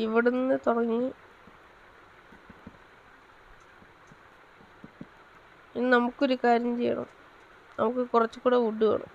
ഇവിടുന്ന് തുടങ്ങി ഇനി നമുക്കൊരു കാര്യം ചെയ്യണം. നമുക്ക് കുറച്ചുകൂടെ വുഡ് വേണം.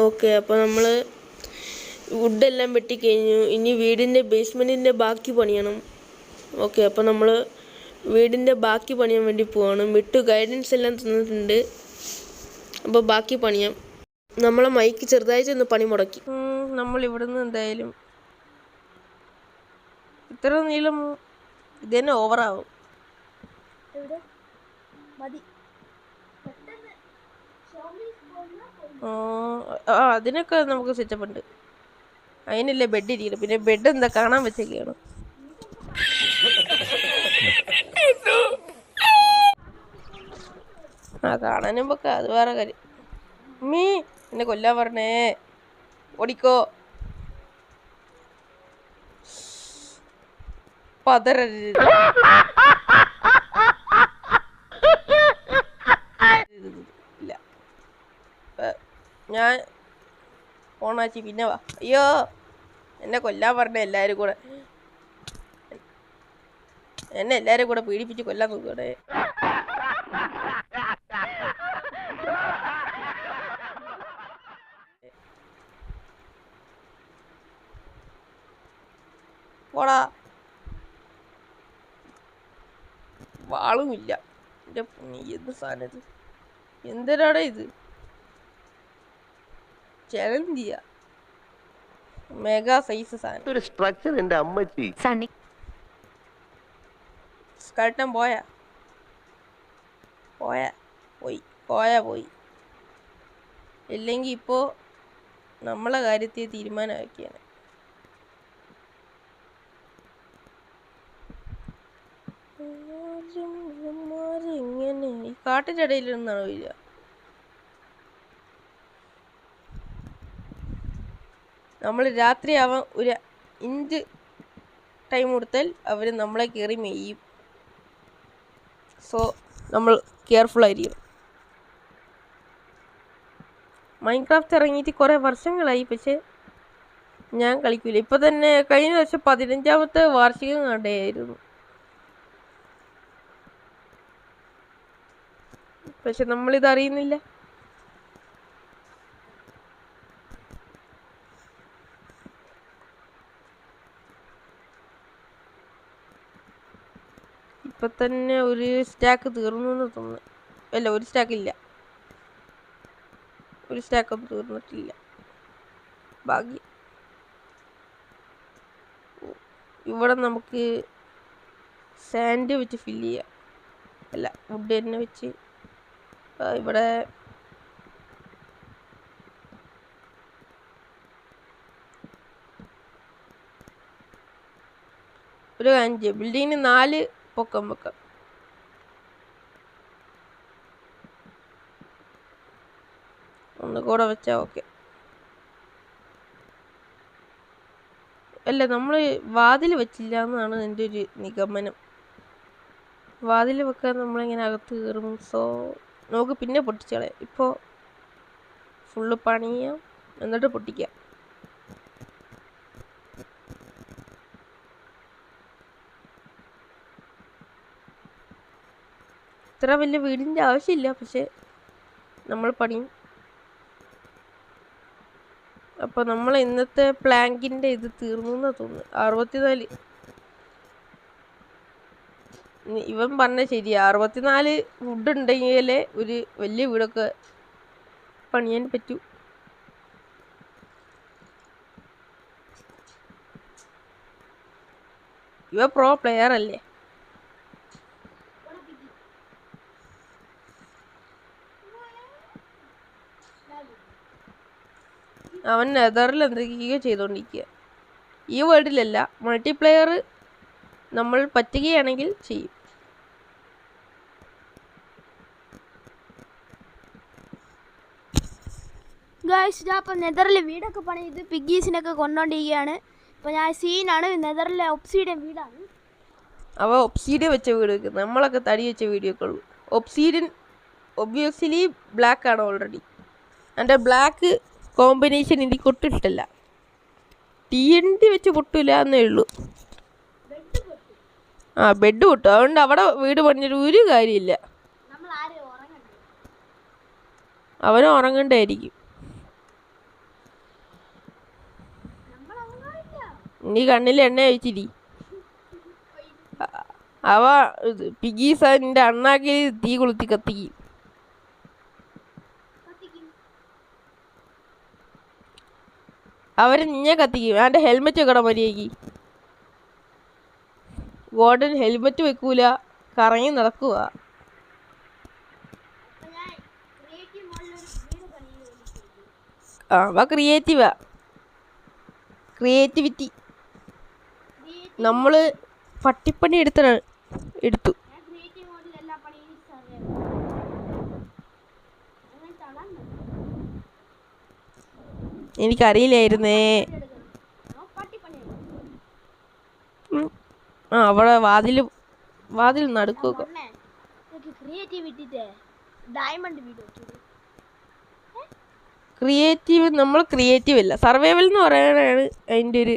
ഓക്കെ, അപ്പോൾ നമ്മൾ വുഡെല്ലാം വെട്ടിക്കഴിഞ്ഞു. ഇനി വീടിൻ്റെ ബേസ്മെൻറ്റിൻ്റെ ബാക്കി പണിയണം. ഓക്കെ, അപ്പോൾ നമ്മൾ വീടിൻ്റെ ബാക്കി പണിയാൻ വേണ്ടി പോവാണ്. ഗൈഡൻസ് എല്ലാം തന്നിട്ടുണ്ട്. അപ്പോൾ ബാക്കി പണിയാം. നമ്മളെ മൈക്ക് ചെറുതായിട്ടൊന്ന് പണി മുടക്കി. നമ്മൾ ഇവിടുന്ന് എന്തായാലും ഇത്ര നീളം ഇതന്നെ ഓവറാവും. അതിനൊക്കെ നമുക്ക് സെറ്റപ്പ് ഉണ്ട്. അതിനല്ലേ ബെഡ് ഇരിക്കണം. പിന്നെ ബെഡ് എന്താ കാണാൻ വെച്ചൊക്കെയാണ്. കാണാനും ഒക്കെ അത് വേറെ കാര്യം. എന്നെ കൊല്ലാൻ പറഞ്ഞേ, ഓടിക്കോ. പതറരുത്. ഇല്ല, ഞാൻ ഓണാച്ചി പിന്നെ വാ. അയ്യോ, എന്നെ കൊല്ലാൻ പറഞ്ഞ എല്ലാരും കൂടെ പീഡിപ്പിച്ച് കൊല്ലാൻ നോക്കണേ. പോടാ, വാളുമില്ല. എന്റെ എന്ത് സാധനം ഇത്? എന്തിനാടാ ഇത്? ചലഞ്ച് ചെയ്യാ. മെഗാ സൈസ് സാധനം. ഒരു സ്ട്രക്ചർ എന്റെ അമ്മച്ചി. സ്കൾട്ടൻ പോയി. ഇല്ലെങ്കിൽ ഇപ്പോൾ നമ്മളെ കാര്യത്തിൽ തീരുമാനമാക്കിയാണ്. ഇങ്ങനെ ഈ കാട്ടിൻ്റെ ഇടയിൽ നിന്നാണോ വരിക? നമ്മൾ രാത്രിയാവാൻ ഒരു ഇഞ്ച് ടൈം കൊടുത്താൽ അവർ നമ്മളെ കയറി മെയ്യും. സോ നമ്മൾ കെയർഫുൾ ആയിരിക്കണം. മൈൻക്രാഫ്റ്റ് ഇറങ്ങിയിട്ട് കുറേ വർഷങ്ങളായി, പക്ഷെ ഞാൻ കളിക്കില്ല. ഇപ്പം തന്നെ കഴിഞ്ഞ വർഷം 15ാമത്തെ വാർഷികം കണ്ടായിരുന്നു. പക്ഷെ നമ്മളിത് അറിയുന്നില്ല. ഇപ്പം തന്നെ ഒരു സ്റ്റാക്ക് തീർന്നു എന്ന് തോന്നുന്നു. അല്ല, ഒരു സ്റ്റാക്കില്ല. ഒരു സ്റ്റാക്കൊന്നും തീർന്നിട്ടില്ല. ഭാഗ്യം. ഇവിടെ നമുക്ക് സാൻഡ് വെച്ച് ഫില്ല് ചെയ്യാം. അല്ല, വുഡ് തന്നെ വെച്ച് ഇവിടെ ഒരു 5 ബിൽഡിങ്ങിന് 4 പൊക്കം വെക്കാം. ഒന്നുകൂടെ വെച്ചാൽ ഓക്കെ. അല്ല, നമ്മൾ വാതിൽ വെച്ചില്ല എന്നാണ് എൻ്റെ ഒരു നിഗമനം. വാതിൽ വെക്കാൻ നമ്മളിങ്ങനെ അകത്ത് കയറും. സോ നമുക്ക് പിന്നെ പൊട്ടിച്ചളയാം. ഇപ്പോൾ ഫുള്ള് പണിയാം, എന്നിട്ട് പൊട്ടിക്കാം. ഇത്ര വലിയ വീടിൻ്റെ ആവശ്യമില്ല, പക്ഷെ നമ്മൾ പണിയും. അപ്പോൾ നമ്മൾ ഇന്നത്തെ പ്ലാങ്കിൻ്റെ ഇത് തീർന്നു എന്നാണ് തോന്നുന്നു. 64. ഇവൻ പറഞ്ഞ ശരിയാ, 64 വുഡ് ഉണ്ടെങ്കിലേ ഒരു വലിയ വീടൊക്കെ പണിയാൻ പറ്റൂ. ഇവ പ്രോ പ്ലെയർ അല്ലേ? അവൻ നെതറിൽ എന്തൊക്കെയോ ചെയ്തുകൊണ്ടിരിക്കുക. ഈ വേൾഡിലല്ല, മൾട്ടിപ്ലെയർ നമ്മൾ പറ്റുകയാണെങ്കിൽ ചെയ്യും. ഗായ്സ് ഞാൻ ഇപ്പം നെതറിലെ വീടൊക്കെ പണിത് പിഗ്ഗീസിനൊക്കെ കൊണ്ടുകൊണ്ടിരിക്കുകയാണ്. ഇപ്പം ഞാൻ സീനാണ് നെതറിലെ ഒബ്സീഡിയൻ വീടാണ്. അവ ഒബ്സീഡിയൻ വെച്ച വീട് വെക്കുന്നത്, നമ്മളൊക്കെ തടി വെച്ച വീഡിയോക്കെ ഉള്ളൂ. ഒബ്സീഡിയൻ ഒബ്വിയസ്ലി ബ്ലാക്ക് ആണ് ഓൾറെഡി. എൻ്റെ ബ്ലാക്ക് കോമ്പിനേഷൻ എനിക്ക് ഒട്ടും ഇഷ്ടമല്ല. TNT വെച്ച് പൊട്ടില്ല എന്നേ ഉള്ളൂ. ബെഡ് പൊട്ടും. അതുകൊണ്ട് അവിടെ വീട് പണിഞ്ഞൊരു ഒരു കാര്യമില്ല. അവനും ഉറങ്ങണ്ടായിരിക്കും. നീ കണ്ണിൽ എണ്ണ ഒഴിച്ചിരി. അവ പിഗീസ നിന്റെ അണ്ണാക്കിൽ തീ കൊളുത്തി കത്തിക്കും. അവര് നിന്നെ കത്തിക്കും. അവൻ്റെ ഹെൽമെറ്റ് വെക്കണം മര്യാദയ്ക്ക്. ഗോൾഡൻ ഹെൽമെറ്റ് വെക്കൂല, കറങ്ങി നടക്കുക. അവ ക്രിയേറ്റിവിറ്റി നമ്മള് പട്ടിപ്പണി എടുത്തു. എനിക്കറിയില്ലായിരുന്നേ. അവിടെ വാതിൽ നടുക്കുക. ക്രിയേറ്റീവ് നമ്മൾ ക്രിയേറ്റീവ് അല്ല, സർവൈവൽ എന്ന് പറയാനാണ് അതിൻ്റെ ഒരു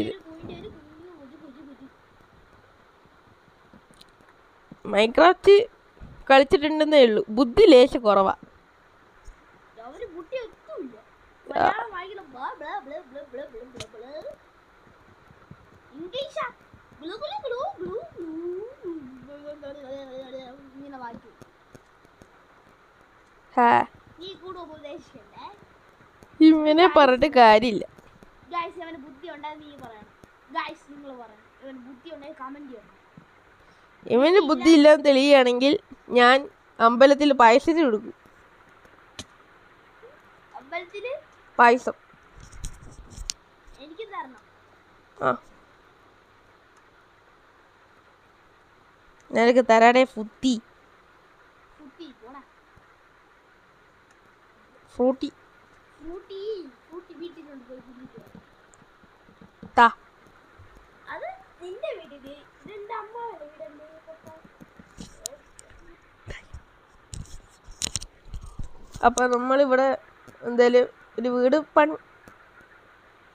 ഇത്. മൈൻക്രാഫ്റ്റ് കളിച്ചിട്ടുണ്ടെന്നേ ഉള്ളൂ, ബുദ്ധി ലേശം കുറവാ. ഇവനെ പറഞ്ഞിട്ട് കാര്യമില്ല. ഇവന് ബുദ്ധി ഇല്ലാന്ന് തെളിയുകയാണെങ്കിൽ ഞാൻ അമ്പലത്തിൽ പായസത്തിന് കൊടുക്കും. പായസം നിനക്ക് തരാടേ ഫ്രൂട്ടി. അപ്പൊ നമ്മളിവിടെ എന്തായാലും ഒരു വീട്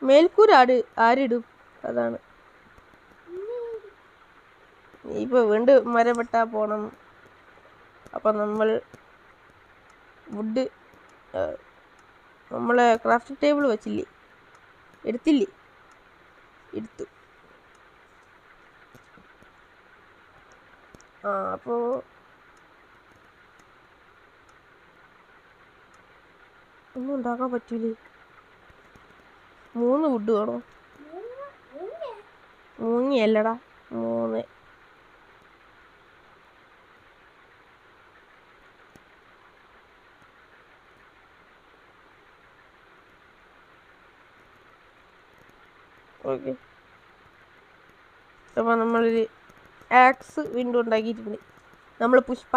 മേൽക്കൂര ആരിടും? അതാണ് ഇപ്പൊ വീണ്ടും മരം വെട്ടാ പോണം. അപ്പൊ നമ്മൾ വുഡ് നമ്മളെ ക്രാഫ്റ്റ് ടേബിൾ വെച്ചില്ലേ, എടുത്തു. അപ്പോൾ ഒന്നും ഉണ്ടാക്കാൻ പറ്റൂലേ. 3 വുഡ് വേണോ? മൂങ്ങിയല്ലടാ, 3. ഓക്കെ, അപ്പോൾ നമ്മളൊരു ആക്സ് വിൻഡോ ഉണ്ടാക്കിയിട്ടുണ്ട്. നമ്മൾ പുഷ്പ.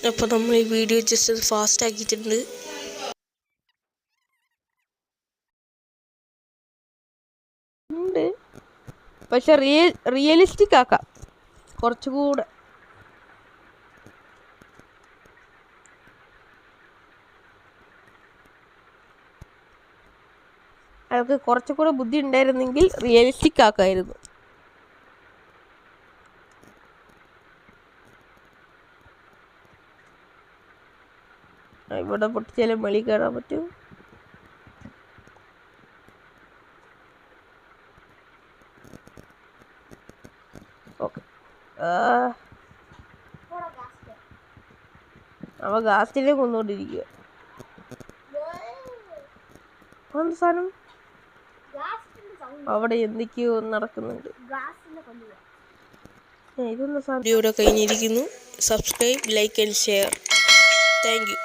അപ്പോൾ നമ്മൾ ഈ വീഡിയോ ജസ്റ്റ് ഫാസ്റ്റ് ആക്കിയിട്ടുണ്ട്. പക്ഷെ റിയലിസ്റ്റിക് ആക്കാം കുറച്ചുകൂടെ. അയാൾക്ക് കുറച്ചുകൂടെ ബുദ്ധി ഉണ്ടായിരുന്നെങ്കിൽ റിയലിസ്റ്റിക് ആക്കായിരുന്നു. ഇവിടെ പൊട്ടിച്ചാലും വെളി കയറാൻ പറ്റും. ഓക്കെ, അവ ഗാസ്റ്റിനെ കൊന്നുകൊണ്ടിരിക്കുക. സാധനം അവിടെ എന്തൊക്കെയോ നടക്കുന്നുണ്ട്. ഇതൊന്നും വീഡിയോ കഴിഞ്ഞിരിക്കുന്നു. Subscribe, like and share. Thank you.